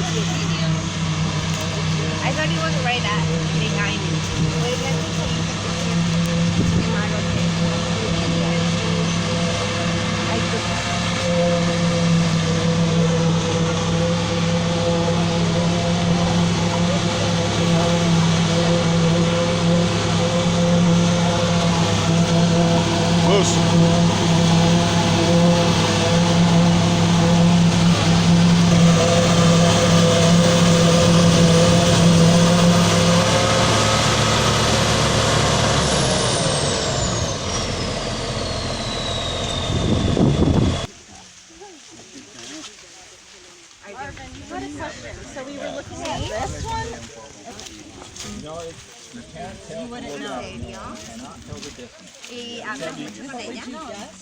I thought he was right behind me. I took Loose. What a question. So we were looking at this one. You can't tell. You wouldn't know. y habla mucho de ella,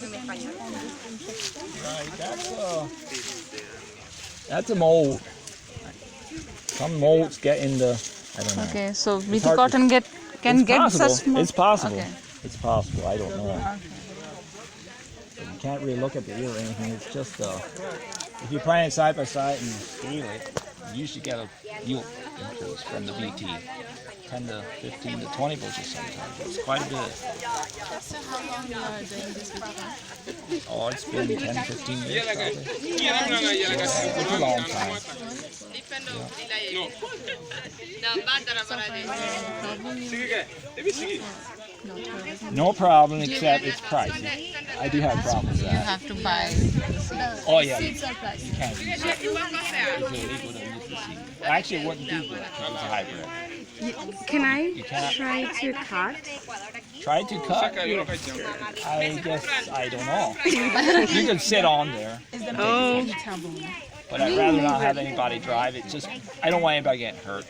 en español. Right, that's a mold. Some molds get in the, I don't know. Okay, so hard BT to- cotton can It's get possible. such small. It's possible. Okay. It's possible. I don't know. But you can't really look at the ear or anything. It's just if you plant it side by side and scale it, you usually get a yield increase from the BT. 10 to 15 to 20 bushels sometimes. It's quite a bit. So how long you are doing this with Oh, it's been 10, 15 years probably. It's a long time. No problem except it's pricey. I do have problems with you that. have to buy. Oh yeah, you can't use it. It's illegal to use the seed. Actually, it wouldn't do good. It's a hybrid. Can I can't- try to cut? Try to cut. I guess I don't know. You can sit on there, Oh. but I'd rather not have anybody drive it. Just I don't want anybody getting hurt.